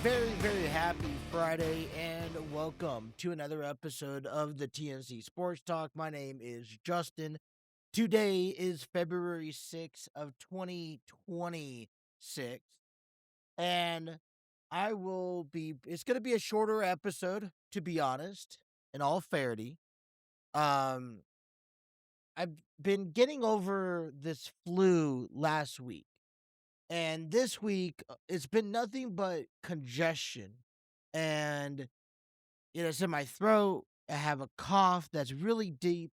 very, very happy Friday and welcome to another episode of the TNC Sports Talk. My name is Justin. Today is February 6th of 2026 and it's going to be a shorter episode, to be honest, in all fairness. Um, I've been getting over this flu last week. And this week, it's been nothing but congestion. And it's in my throat. I have a cough that's really deep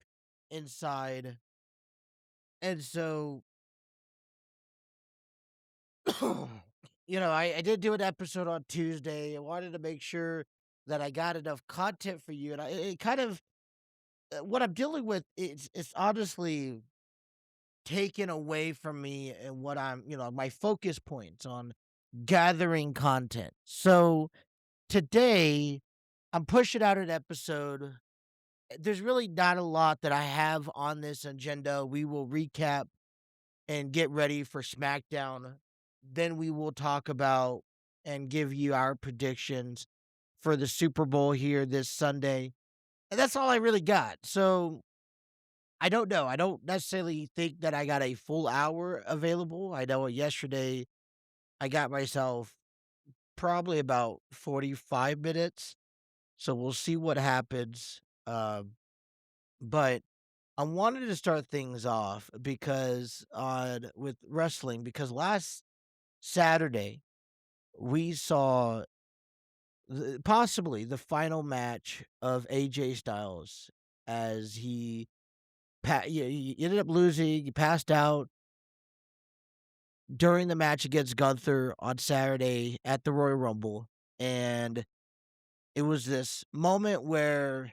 inside. And so, I did do an episode on Tuesday. I wanted to make sure that I got enough content for you. And it kind of, what I'm dealing with, it's honestly taken away from me and what my focus points on gathering content. So, today, I'm pushing out an episode. There's really not a lot that I have on this agenda. We will recap and get ready for SmackDown. Then we will talk about and give you our predictions for the Super Bowl here this Sunday. And that's all I really got. So I don't know. I don't necessarily think that I got a full hour available. I know yesterday I got myself probably about 45 minutes. So we'll see what happens. But I wanted to start things off because with wrestling, because last Saturday we saw possibly the final match of AJ Styles as he ended up losing. He passed out during the match against Gunther on Saturday at the Royal Rumble, and it was this moment where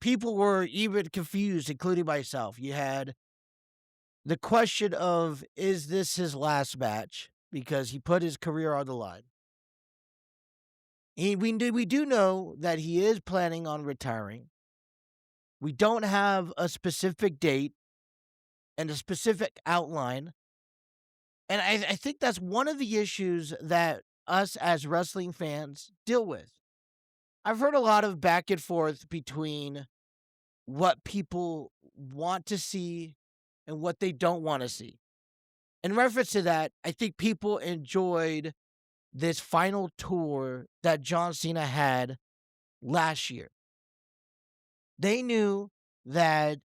people were even confused, including myself. You had the question of, is this his last match? Because he put his career on the line. We do know that he is planning on retiring. We don't have a specific date and a specific outline. And I think that's one of the issues that us as wrestling fans deal with. I've heard a lot of back and forth between what people want to see and what they don't want to see. In reference to that, I think people enjoyed this final tour that John Cena had last year. They knew that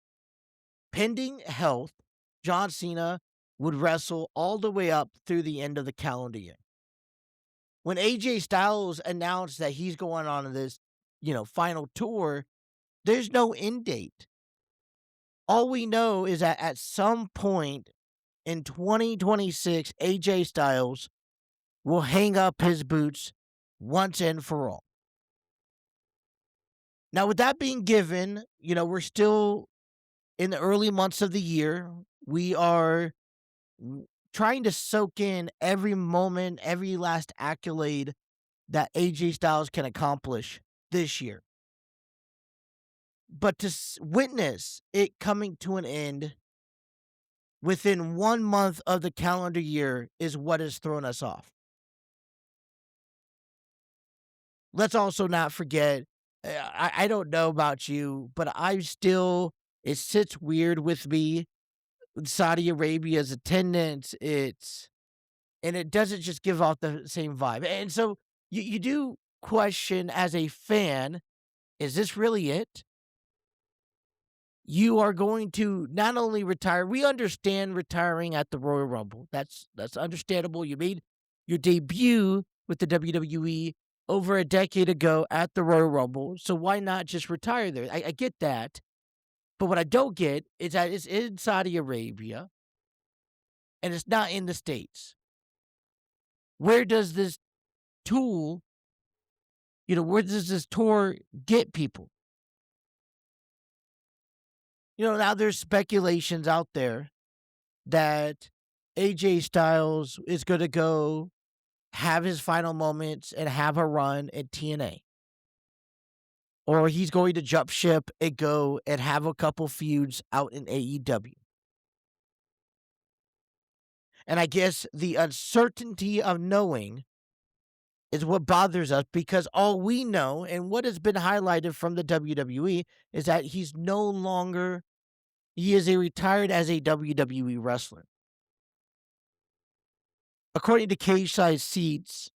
pending health, John Cena would wrestle all the way up through the end of the calendar year. When AJ Styles announced that he's going on this, final tour, there's no end date. All we know is that at some point in 2026, AJ Styles will hang up his boots once and for all. Now, with that being given, we're still in the early months of the year. We are trying to soak in every moment, every last accolade that AJ Styles can accomplish this year. But to witness it coming to an end within 1 month of the calendar year is what has thrown us off. Let's also not forget, I don't know about you, but it sits weird with me. Saudi Arabia's attendance, and it doesn't just give off the same vibe. And so you do question as a fan, is this really it? You are going to not only retire, we understand retiring at the Royal Rumble. That's understandable. You made your debut with the WWE over a decade ago at the Royal Rumble, so why not just retire there? I get that. But what I don't get is that it's in Saudi Arabia and it's not in the States. Where does this where does this tour get people? Now there's speculations out there that AJ Styles is going to go have his final moments and have a run at TNA. Or he's going to jump ship and go and have a couple feuds out in AEW. And I guess the uncertainty of knowing is what bothers us because all we know and what has been highlighted from the WWE is that he's no longer he is a retired as a WWE wrestler. According to Cage Side Seats,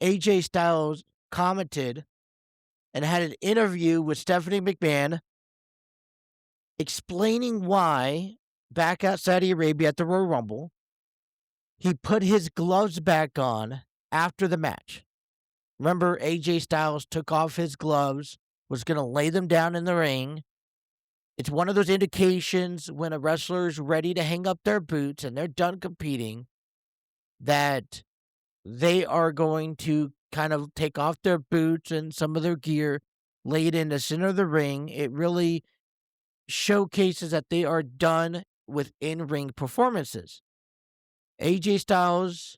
AJ Styles commented and had an interview with Stephanie McMahon explaining why back at Saudi Arabia at the Royal Rumble, he put his gloves back on after the match. Remember, AJ Styles took off his gloves, was going to lay them down in the ring. It's one of those indications when a wrestler is ready to hang up their boots and they're done competing that they are going to kind of take off their boots and some of their gear, lay it in the center of the ring. It really showcases that they are done with in-ring performances. AJ Styles,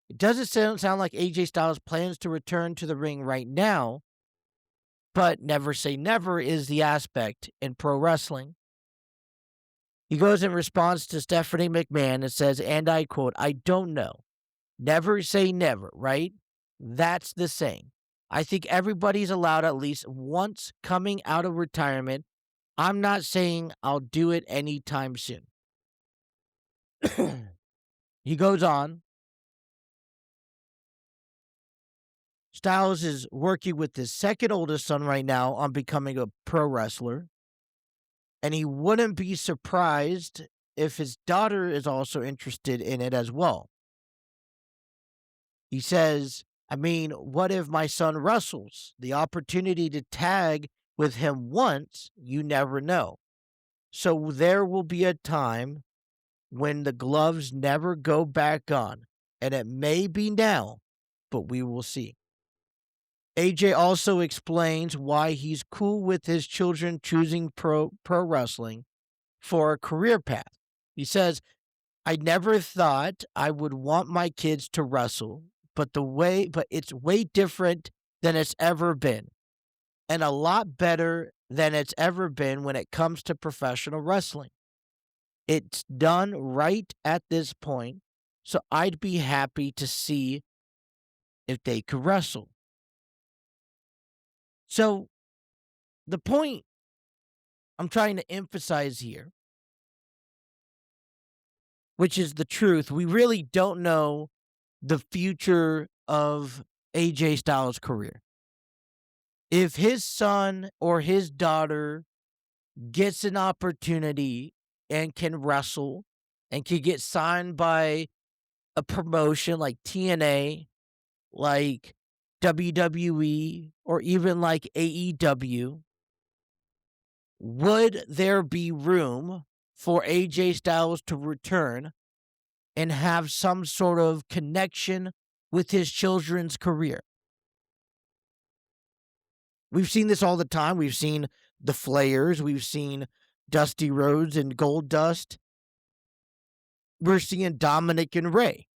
it doesn't sound like AJ Styles plans to return to the ring right now, but never say never is the aspect in pro wrestling. He goes in response to Stephanie McMahon and says, and I quote, I don't know. Never say never, right? That's the saying. I think everybody's allowed at least once coming out of retirement. I'm not saying I'll do it anytime soon. He goes on. Styles is working with his second oldest son right now on becoming a pro wrestler. And he wouldn't be surprised if his daughter is also interested in it as well. He says, I mean, what if my son wrestles? The opportunity to tag with him once, you never know. So there will be a time when the gloves never go back on. And it may be now, but we will see. AJ also explains why he's cool with his children choosing pro wrestling for a career path. He says, I never thought I would want my kids to wrestle, but it's way different than it's ever been, and a lot better than it's ever been when it comes to professional wrestling. It's done right at this point, so I'd be happy to see if they could wrestle. So the point I'm trying to emphasize here, which is the truth, we really don't know the future of AJ Styles' career. If his son or his daughter gets an opportunity and can wrestle and can get signed by a promotion like TNA, like WWE, or even like AEW, would there be room for AJ Styles to return and have some sort of connection with his children's career? We've seen this all the time. We've seen the Flayers. We've seen Dusty Rhodes and Goldust. We're seeing Dominic and Ray.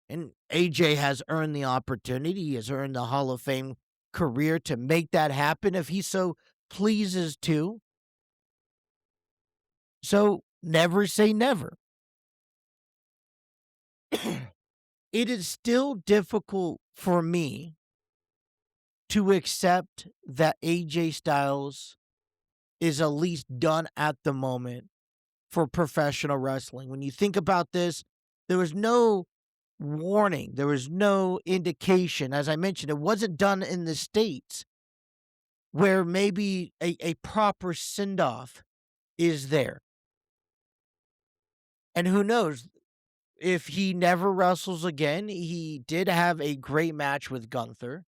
And AJ has earned the opportunity. He has earned the Hall of Fame career to make that happen if he so pleases to. So never say never. It is still difficult for me to accept that AJ Styles is at least done at the moment for professional wrestling. When you think about this, there was no warning. There was no indication. As I mentioned, it wasn't done in the States where maybe a proper send-off is there. And who knows, if he never wrestles again, he did have a great match with Gunther.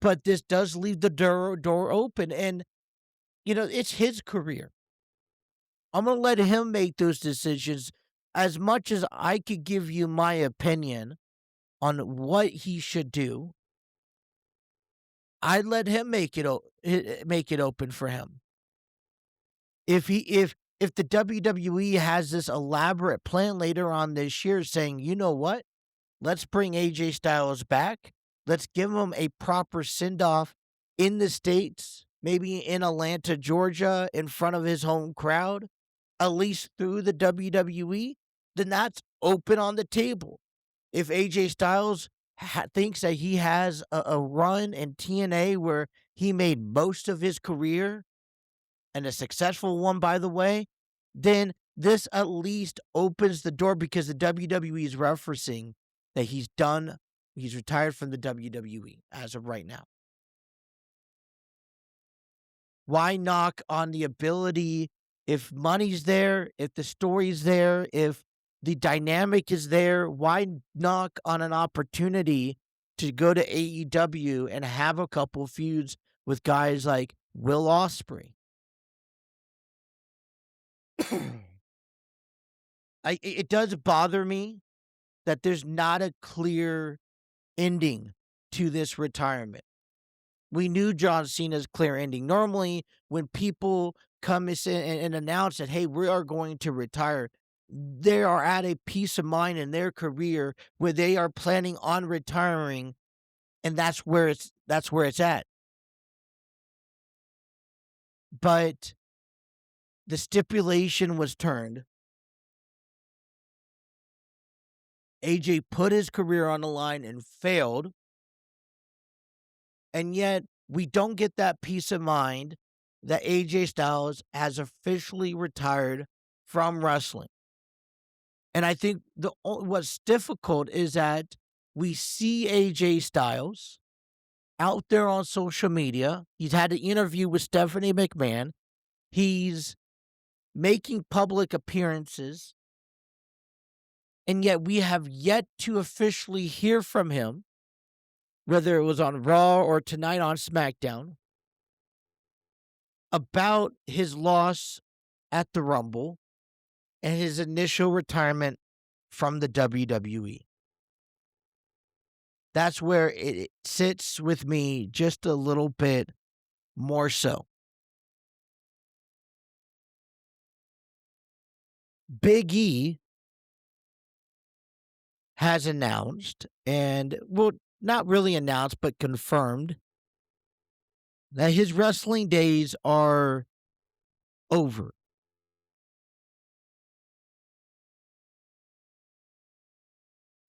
But this does leave the door open. And, it's his career. I'm going to let him make those decisions. As much as I could give you my opinion on what he should do, I'd let him make it open for him. If the WWE has this elaborate plan later on this year saying, you know what, let's bring AJ Styles back, let's give him a proper send-off in the States, maybe in Atlanta, Georgia, in front of his home crowd, at least through the WWE, then that's open on the table. If AJ Styles thinks that he has a run in TNA where he made most of his career, and a successful one, by the way, then this at least opens the door because the WWE is referencing that he's retired from the WWE as of right now. Why knock on the ability if money's there, if the story's there, if the dynamic is there? Why knock on an opportunity to go to AEW and have a couple feuds with guys like Will Ospreay? It does bother me that there's not a clear ending to this retirement. We knew John Cena's clear ending. Normally, when people come and announce that, hey, we are going to retire, they are at a peace of mind in their career where they are planning on retiring, and that's where it's at. But the stipulation was turned. AJ put his career on the line and failed. And yet, we don't get that peace of mind that AJ Styles has officially retired from wrestling. And I think what's difficult is that we see AJ Styles out there on social media. He's had an interview with Stephanie McMahon. He's making public appearances. And yet we have yet to officially hear from him, whether it was on Raw or tonight on SmackDown, about his loss at the Rumble and his initial retirement from the WWE. That's where it sits with me just a little bit more so. Big E has announced, and well, not really announced, but confirmed that his wrestling days are over.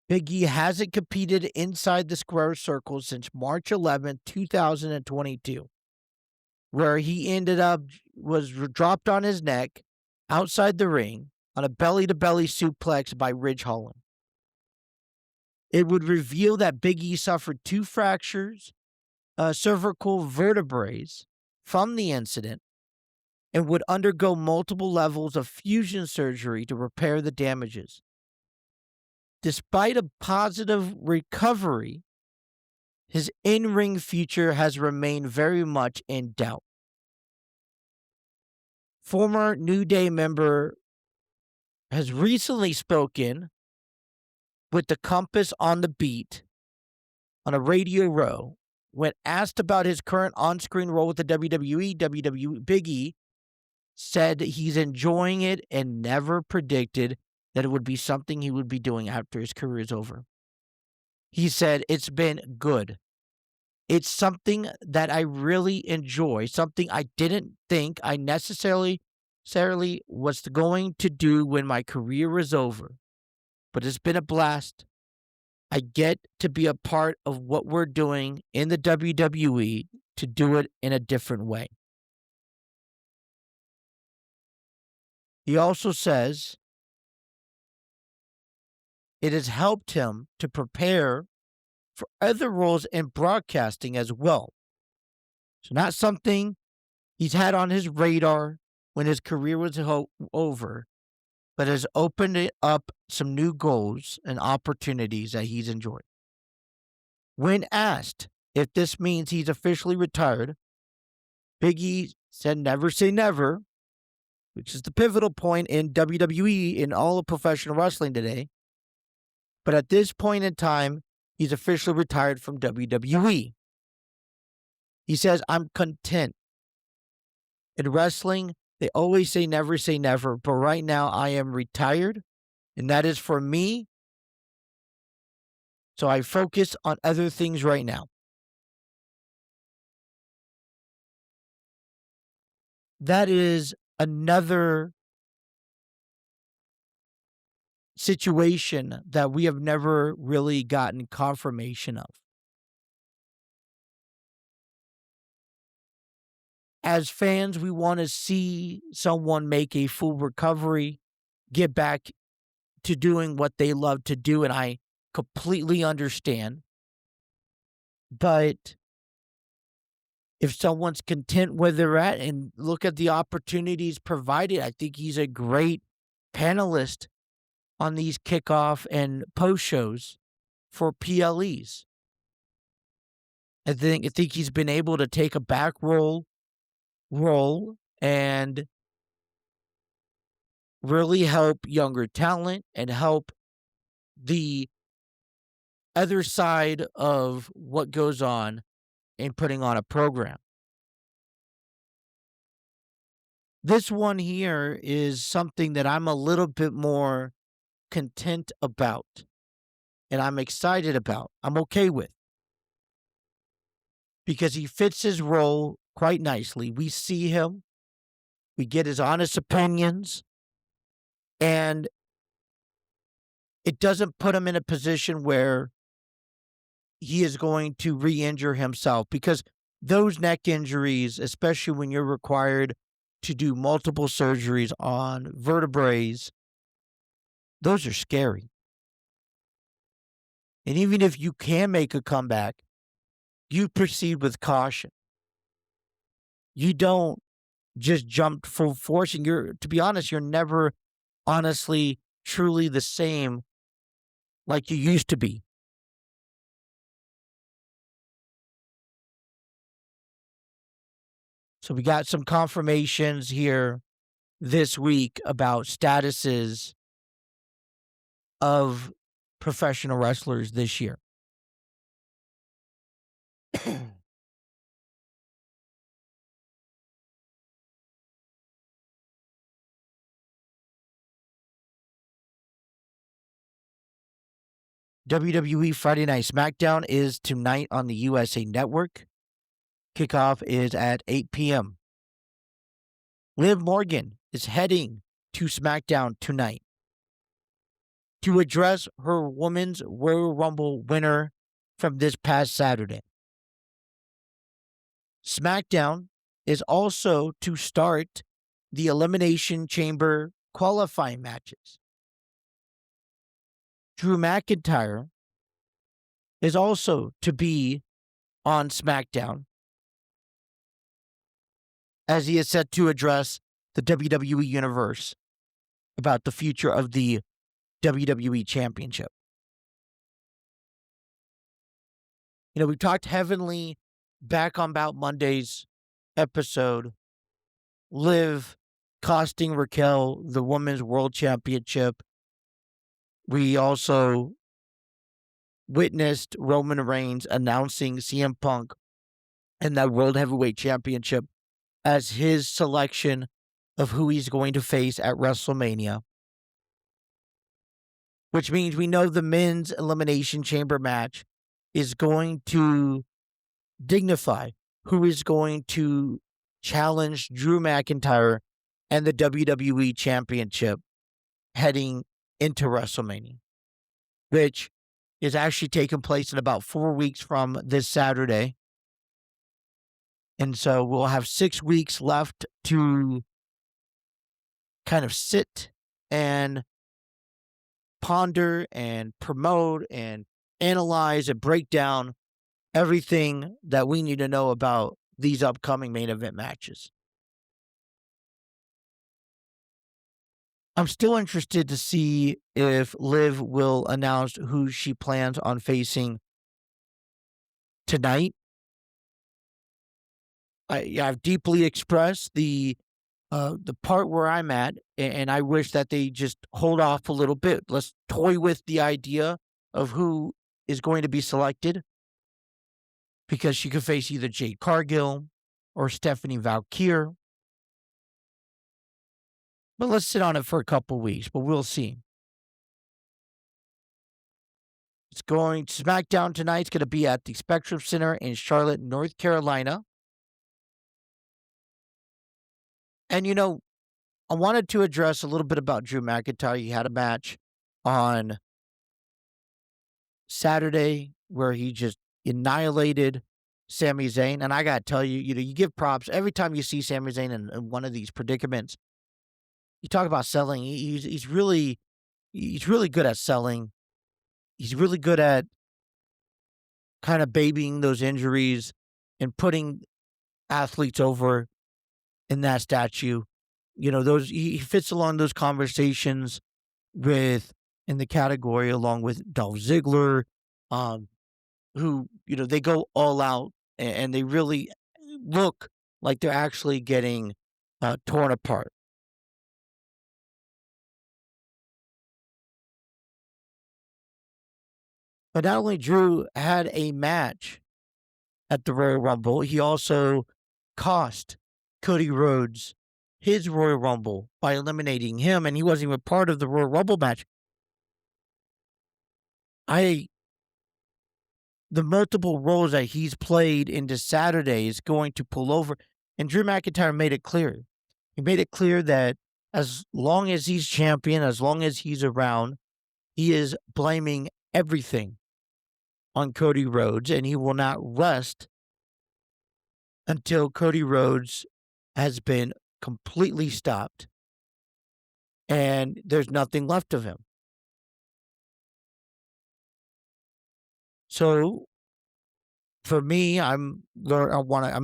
Big E hasn't competed inside the square circle since March 11th, 2022, where he ended up was dropped on his neck outside the ring on a belly-to-belly suplex by Ridge Holland. It would reveal that Big E suffered 2 fractures, cervical vertebrae from the incident, and would undergo multiple levels of fusion surgery to repair the damages. Despite a positive recovery, his in-ring future has remained very much in doubt. Former New Day member has recently spoken with the Compass on the Beat on a radio row. When asked about his current on-screen role with the WWE, Big E said he's enjoying it and never predicted that it would be something he would be doing after his career is over. He said, it's been good. It's something that I really enjoy, something I didn't think I necessarily was going to do when my career was over. But it's been a blast. I get to be a part of what we're doing in the WWE to do it in a different way. He also says it has helped him to prepare for other roles in broadcasting as well. So not something he's had on his radar when his career was over, but has opened it up some new goals and opportunities that he's enjoyed. When asked if this means he's officially retired, Big E said never say never, which is the pivotal point in WWE in all of professional wrestling today. But at this point in time, he's officially retired from WWE. He says, I'm content. In wrestling, they always say never, but right now I am retired, and that is for me. So I focus on other things right now. That is another situation that we have never really gotten confirmation of. As fans, we want to see someone make a full recovery, get back to doing what they love to do, and I completely understand. But if someone's content where they're at and look at the opportunities provided, I think he's a great panelist on these kickoff and post shows for PLEs. I think he's been able to take a back role and really help younger talent and help the other side of what goes on in putting on a program. This one here is something that I'm a little bit more content about and I'm excited about. I'm okay with because he fits his role quite nicely. We see him, we get his honest opinions, and it doesn't put him in a position where he is going to re-injure himself because those neck injuries, especially when you're required to do multiple surgeries on vertebrae, those are scary. And even if you can make a comeback, you proceed with caution. You don't just jump full force. And to be honest, you're never honestly, truly the same like you used to be. So we got some confirmations here this week about statuses of professional wrestlers this year. WWE Friday Night SmackDown is tonight on the USA Network. Kickoff is at 8 p.m. Liv Morgan is heading to SmackDown tonight to address her Women's Royal Rumble winner from this past Saturday. SmackDown is also to start the Elimination Chamber qualifying matches. Drew McIntyre is also to be on SmackDown as he is set to address the WWE Universe about the future of the WWE Championship. You know, we talked heavily back on Bout Monday's episode, Liv costing Raquel the Women's World Championship. We also witnessed Roman Reigns announcing CM Punk and that World Heavyweight Championship as his selection of who he's going to face at WrestleMania. Which means we know the men's Elimination Chamber match is going to dignify who is going to challenge Drew McIntyre and the WWE Championship heading into WrestleMania, which is actually taking place in about 4 weeks from this Saturday. And so we'll have 6 weeks left to kind of sit and ponder and promote and analyze and break down everything that we need to know about these upcoming main event matches. I'm still interested to see if Liv will announce who she plans on facing tonight. I've deeply expressed the part where I'm at, and I wish that they just hold off a little bit. Let's toy with the idea of who is going to be selected, because she could face either Jade Cargill or Stephanie Valkyrie. But let's sit on it for a couple weeks, but we'll see. SmackDown tonight's going to be at the Spectrum Center in Charlotte, North Carolina. And, you know, I wanted to address a little bit about Drew McIntyre. He had a match on Saturday where he just annihilated Sami Zayn. And I gotta tell you, you give props every time you see Sami Zayn in one of these predicaments. You talk about selling. He's really good at selling. He's really good at kind of babying those injuries and putting athletes over in that statue. Those he fits along those conversations with in the category along with Dolph Ziggler, um, who they go all out and they really look like they're actually getting torn apart. But not only Drew had a match at the Royal Rumble, he also cost Cody Rhodes his Royal Rumble by eliminating him, and he wasn't even part of the Royal Rumble match. I the multiple roles that he's played into Saturday is going to pull over, and Drew McIntyre made it clear. He made it clear that as long as he's champion, as long as he's around, he is blaming everything on Cody Rhodes, and he will not rest until Cody Rhodes has been completely stopped and there's nothing left of him. So for me, I'm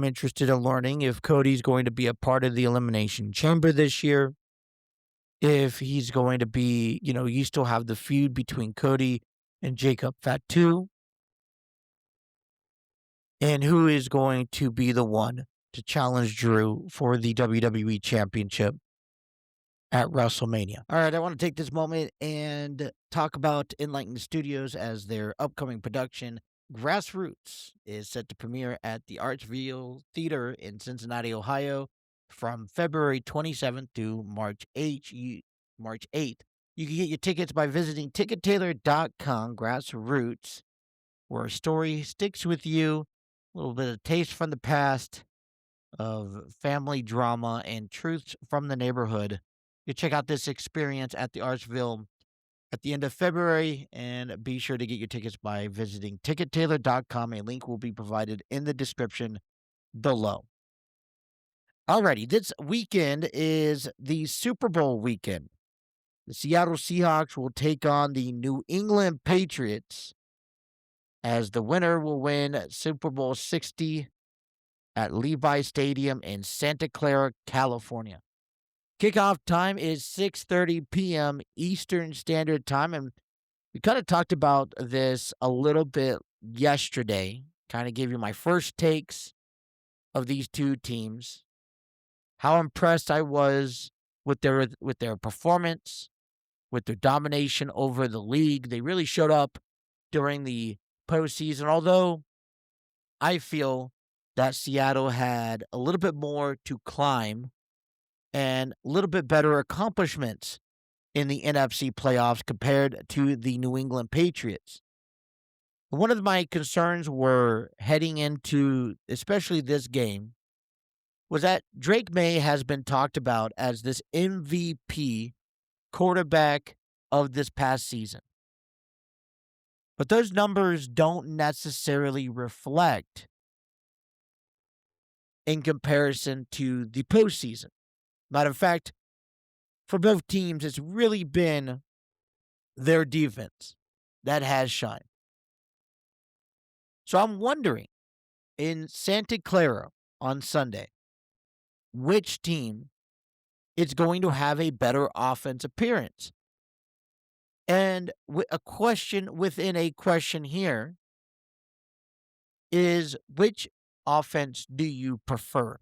interested in learning if Cody's going to be a part of the Elimination Chamber this year. If he's going to be, you still have the feud between Cody and Jacob Fatu, and who is going to be the one to challenge Drew for the WWE Championship at WrestleMania. All right, I want to take this moment and talk about Enlightened Studios as their upcoming production. Grassroots is set to premiere at the Artsville Theater in Cincinnati, Ohio from February 27th to March 8th. You can get your tickets by visiting tickettailor.com. Grassroots, where a story sticks with you, a little bit of taste from the past of family drama and truths from the neighborhood. You check out this experience at the Artsville at the end of February, and be sure to get your tickets by visiting tickettailor.com. A link will be provided in the description below. Alrighty, this weekend is the Super Bowl weekend. The Seattle Seahawks will take on the New England Patriots as the winner will win Super Bowl 60 at Levi Stadium in Santa Clara, California. Kickoff time is 6:30 p.m. Eastern Standard Time, and we kind of talked about this a little bit yesterday. Kind of gave you my first takes of these two teams, how impressed I was with their performance, with their domination over the league. They really showed up during the postseason, although I feel that Seattle had a little bit more to climb and a little bit better accomplishments in the NFC playoffs compared to the New England Patriots. One of my concerns were heading into, especially this game, was that Drake May has been talked about as this MVP quarterback of this past season. But those numbers don't necessarily reflect in comparison to the postseason. Matter of fact, for both teams, it's really been their defense that has shined. So I'm wondering, in Santa Clara on Sunday, which team is going to have a better offense appearance? And a question within a question here is, which offense do you prefer?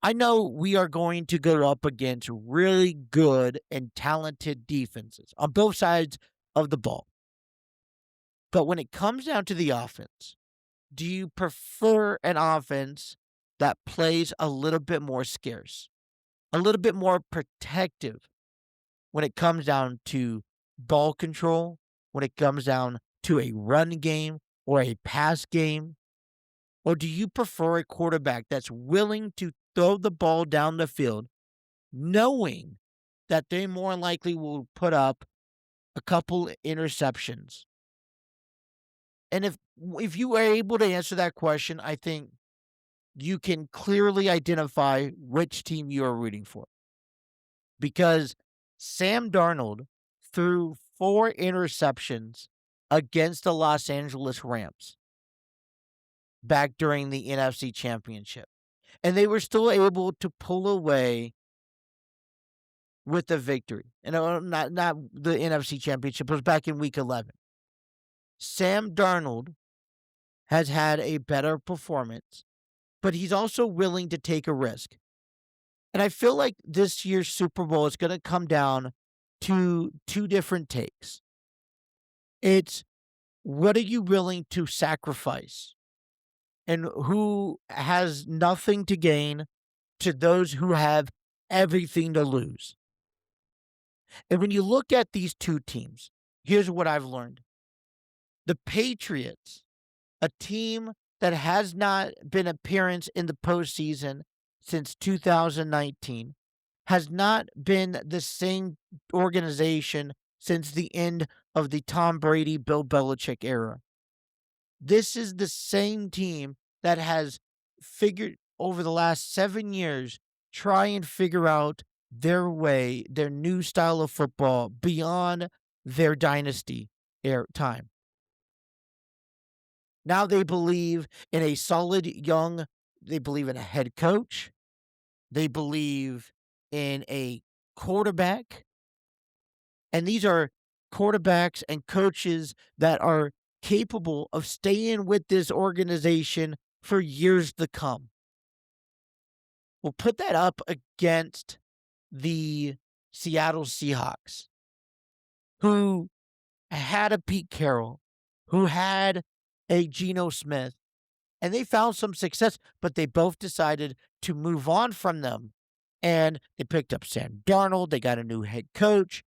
I know we are going to go up against really good and talented defenses on both sides of the ball. But when it comes down to the offense, do you prefer an offense that plays a little bit more scarce, a little bit more protective when it comes down to ball control, when it comes down to a run game or a pass game? Or do you prefer a quarterback that's willing to throw the ball down the field, knowing that they more likely will put up a couple interceptions. And if you are able to answer that question, I think you can clearly identify which team you are rooting for. Because Sam Darnold threw 4 interceptions against the Los Angeles Rams back during the NFC Championship. And they were still able to pull away with the victory. And not the NFC Championship, it was back in week 11. Sam Darnold has had a better performance, but he's also willing to take a risk. And I feel like this year's Super Bowl is going to come down to two different takes. It's what are you willing to sacrifice? And who has nothing to gain to those who have everything to lose? And when you look at these two teams, here's what I've learned. The Patriots, a team that has not been appearance in the postseason since 2019, has not been the same organization since the end of the Tom Brady, Bill Belichick era. This is the same team that has figured over the last 7 years, try and figure out their way, their new style of football beyond their dynasty time. Now they believe in a solid young, they believe in a head coach, they believe in a quarterback, and these are quarterbacks and coaches that are capable of staying with this organization for years to come. We'll put that up against the Seattle Seahawks, who had a Pete Carroll, who had a Geno Smith, and they found some success, but they both decided to move on from them. And they picked up Sam Darnold. They got a new head coach.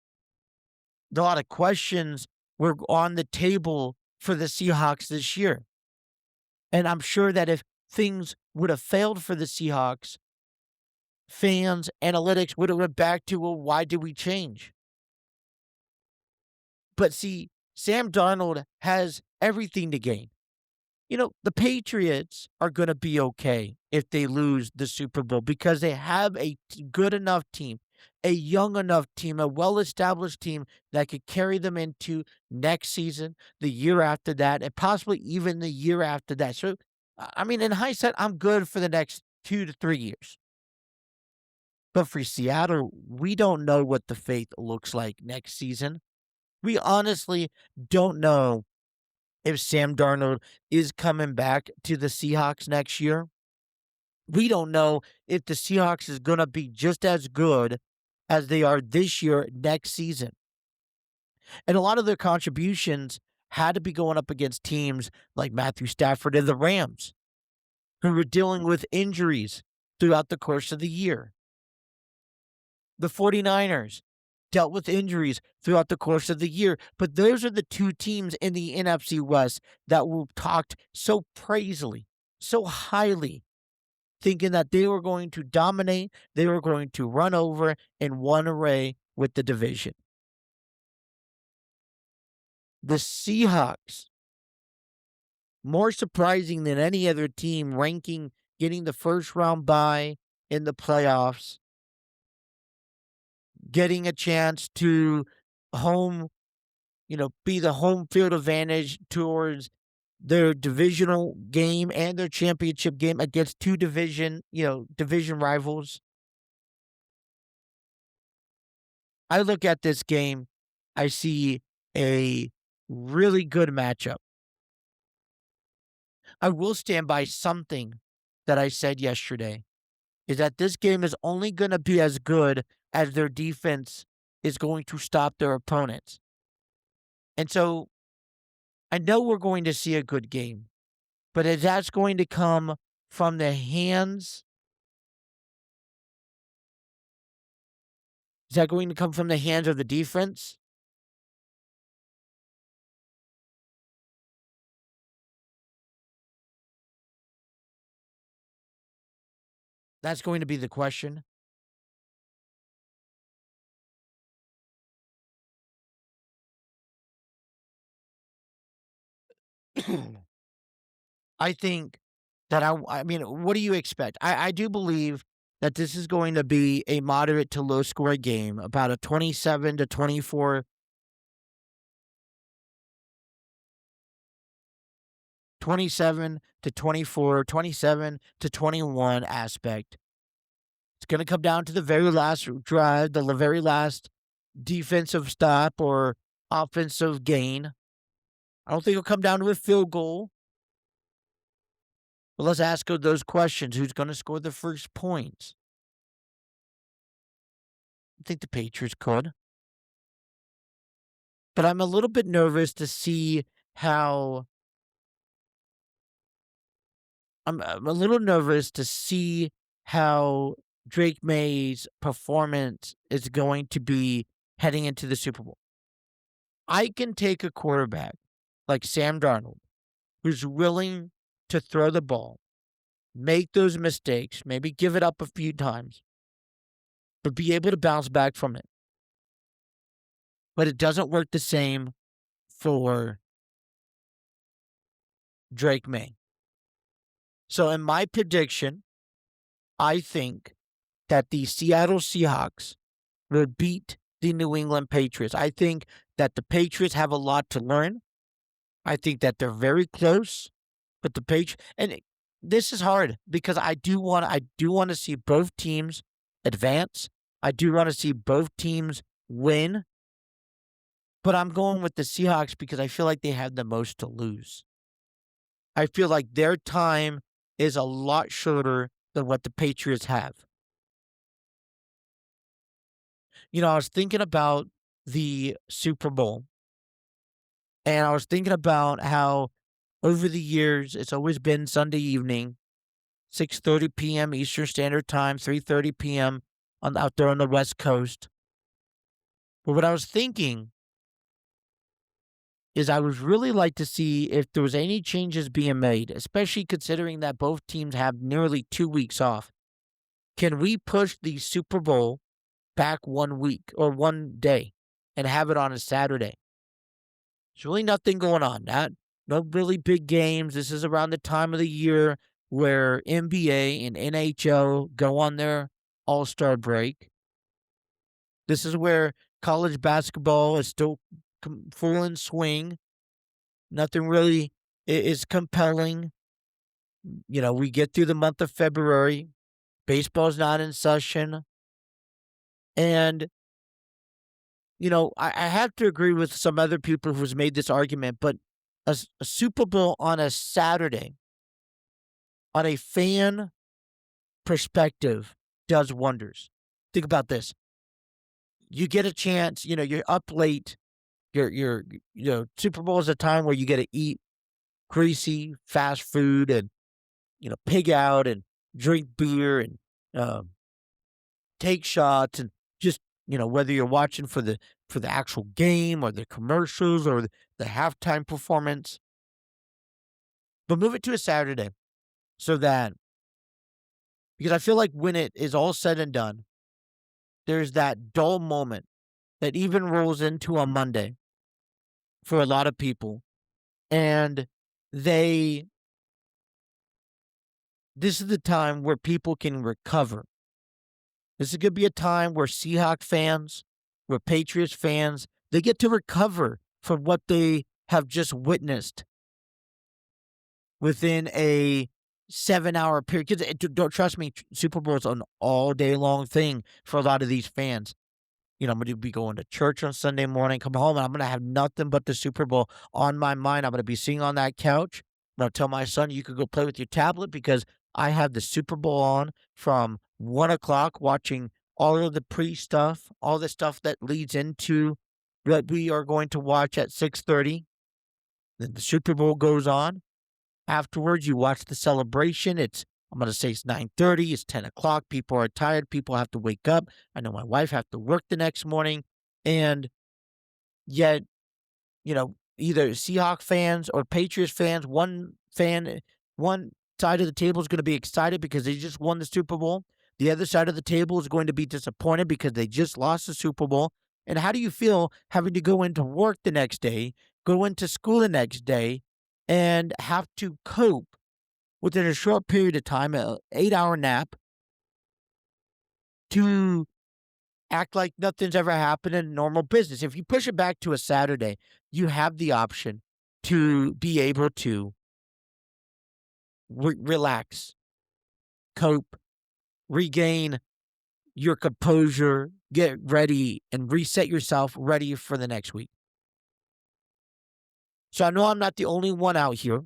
A lot of questions were on the table for the Seahawks this year. And I'm sure that if things would have failed for the Seahawks, fans, analytics would have went back to, well, why did we change? But see, Sam Darnold has everything to gain. You know, the Patriots are going to be okay if they lose the Super Bowl because they have a good enough team, a young enough team, a well-established team that could carry them into next season, the year after that, and possibly even the year after that. So, I mean, in hindsight, I'm good for the next 2 to 3 years. But for Seattle, we don't know what the faith looks like next season. We honestly don't know if Sam Darnold is coming back to the Seahawks next year. We don't know if the Seahawks is going to be just as good as they are this year next season. And a lot of their contributions had to be going up against teams like Matthew Stafford and the Rams, who were dealing with injuries throughout the course of the year. The 49ers dealt with injuries throughout the course of the year. But those are the two teams in the NFC West that were talked so praisily, so highly, thinking that they were going to dominate, they were going to run over in one array with the division. The Seahawks, more surprising than any other team, ranking, getting the first round bye in the playoffs, getting a chance to home, be the home field advantage towards their divisional game and their championship game against two division rivals. I look at this game, I see a really good matchup. I will stand by something that I said yesterday, is that this game is only going to be as good as their defense is going to stop their opponents. And so I know we're going to see a good game, but is that going to come from the hands? Is that going to come from the hands of the defense? That's going to be the question. I think that I mean, what do you expect? I do believe that this is going to be a moderate to low score game, about a 27 to 24, 27 to 24, 27 to 21 aspect. It's going to come down to the very last drive, the very last defensive stop or offensive gain. I don't think it'll come down to a field goal. But let's ask those questions. Who's going to score the first points? I think the Patriots could. But I'm a little bit nervous to see how I'm a little nervous to see how Drake May's performance is going to be heading into the Super Bowl. I can take a quarterback like Sam Darnold, who's willing to throw the ball, make those mistakes, maybe give it up a few times, but be able to bounce back from it. But it doesn't work the same for Drake May. So, in my prediction, I think that the Seattle Seahawks will beat the New England Patriots. I think that the Patriots have a lot to learn. I think that they're very close, but the Patriots, and this is hard because I do want to see both teams advance. I do want to see both teams win, but I'm going with the Seahawks because I feel like they have the most to lose. I feel like their time is a lot shorter than what the Patriots have. I was thinking about the Super Bowl, and I was thinking about how over the years it's always been Sunday evening, 6:30 p.m. Eastern Standard Time, 3:30 p.m. Out there on the West Coast. But what I was thinking is I would really like to see if there was any changes being made, especially considering that both teams have nearly 2 weeks off. Can we push the Super Bowl back 1 week or 1 day and have it on a Saturday? There's really nothing going on. No really big games. This is around the time of the year where NBA and NHL go on their All-Star break. This is where college basketball is still full in swing. Nothing really is compelling. We get through the month of February. Baseball's not in session. And, I have to agree with some other people who's made this argument, but a Super Bowl on a Saturday, on a fan perspective, does wonders. Think about this. You get a chance, you're up late. Super Bowl is a time where you get to eat greasy fast food and, pig out and drink beer and take shots and just, whether you're watching for the actual game or the commercials or the halftime performance. But move it to a Saturday so that because I feel like when it is all said and done, there's that dull moment that even rolls into a Monday for a lot of people. And they this is the time where people can recover. This is gonna be a time where Seahawks fans, where Patriots fans, they get to recover from what they have just witnessed within a 7-hour period. 'Cause don't trust me, Super Bowl is an all day long thing for a lot of these fans. I'm gonna be going to church on Sunday morning, come home, and I'm gonna have nothing but the Super Bowl on my mind. I'm gonna be sitting on that couch. I'm gonna tell my son, you could go play with your tablet because I have the Super Bowl on from 1 o'clock, watching all of the pre stuff, all the stuff that leads into what we are going to watch at 6:30. Then the Super Bowl goes on. Afterwards, you watch the celebration. I'm going to say it's 9:30. It's 10 o'clock. People are tired. People have to wake up. I know my wife have to work the next morning. And yet, either Seahawks fans or Patriots fans, one side of the table is going to be excited because they just won the Super Bowl. The other side of the table is going to be disappointed because they just lost the Super Bowl. And how do you feel having to go into work the next day, go into school the next day, and have to cope within a short period of time, an 8-hour nap, to act like nothing's ever happened in normal business. If you push it back to a Saturday, you have the option to be able to relax, cope, regain your composure, get ready, and reset yourself ready for the next week. So I know I'm not the only one out here,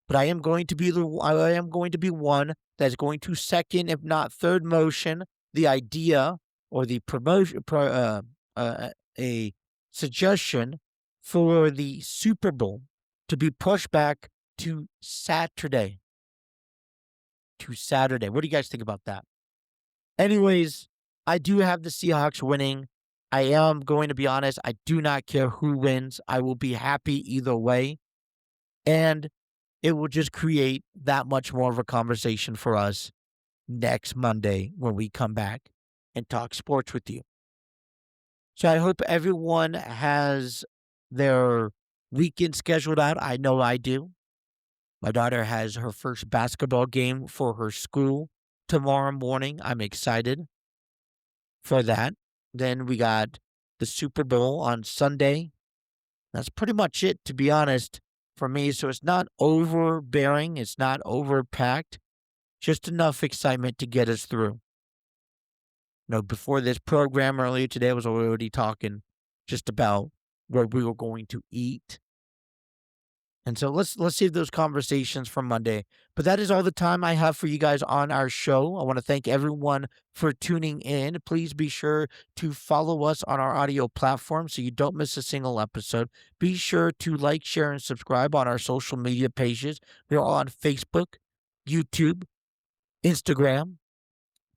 but I am going to be one that's going to second, if not third motion, the idea or the a suggestion for the Super Bowl to be pushed back to Saturday. What do you guys think about that? Anyways, I do have the Seahawks winning. I am going to be honest. I do not care who wins. I will be happy either way. And it will just create that much more of a conversation for us next Monday when we come back and talk sports with you. So I hope everyone has their weekend scheduled out. I know I do. My daughter has her first basketball game for her school tomorrow morning. I'm excited for that. Then we got the Super Bowl on Sunday. That's pretty much it, to be honest, for me. So it's not overbearing. It's not overpacked. Just enough excitement to get us through. Before this program earlier today, I was already talking just about where we were going to eat. And so let's save those conversations for Monday. But that is all the time I have for you guys on our show. I want to thank everyone for tuning in. Please be sure to follow us on our audio platform so you don't miss a single episode. Be sure to like, share, and subscribe on our social media pages. We're all on Facebook, YouTube, Instagram,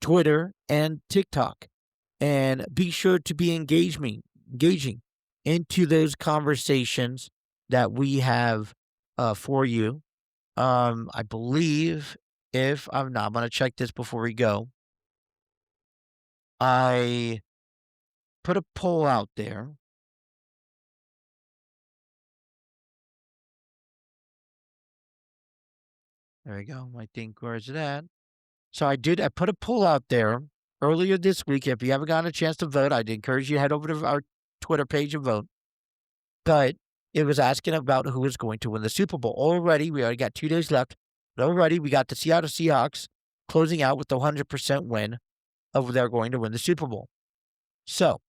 Twitter, and TikTok. And be sure to be engaging into those conversations that we have for you. I believe I'm going to check this before we go. I put a poll out there. There we go. I think, where is it at? So I put a poll out there earlier this week. If you haven't gotten a chance to vote, I'd encourage you to head over to our Twitter page and vote. But it was asking about who is going to win the Super Bowl. We already got 2 days left. But already we got the Seattle Seahawks closing out with the 100% win of they're going to win the Super Bowl. So,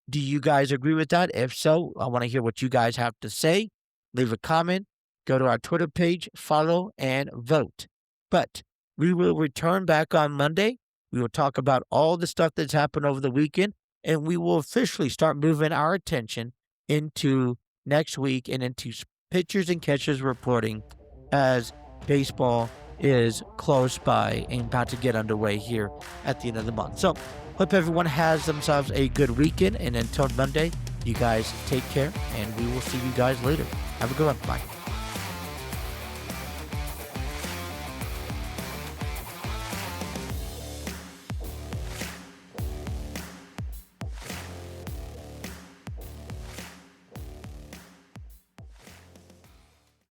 do you guys agree with that? If so, I want to hear what you guys have to say. Leave a comment, go to our Twitter page, follow, and vote. But we will return back on Monday. We will talk about all the stuff that's happened over the weekend, and we will officially start moving our attention into next week and into pitchers and catchers reporting as baseball is close by and about to get underway here at the end of the month. So, hope everyone has themselves a good weekend, and until Monday, you guys take care, and we will see you guys later. Have a good one. Bye.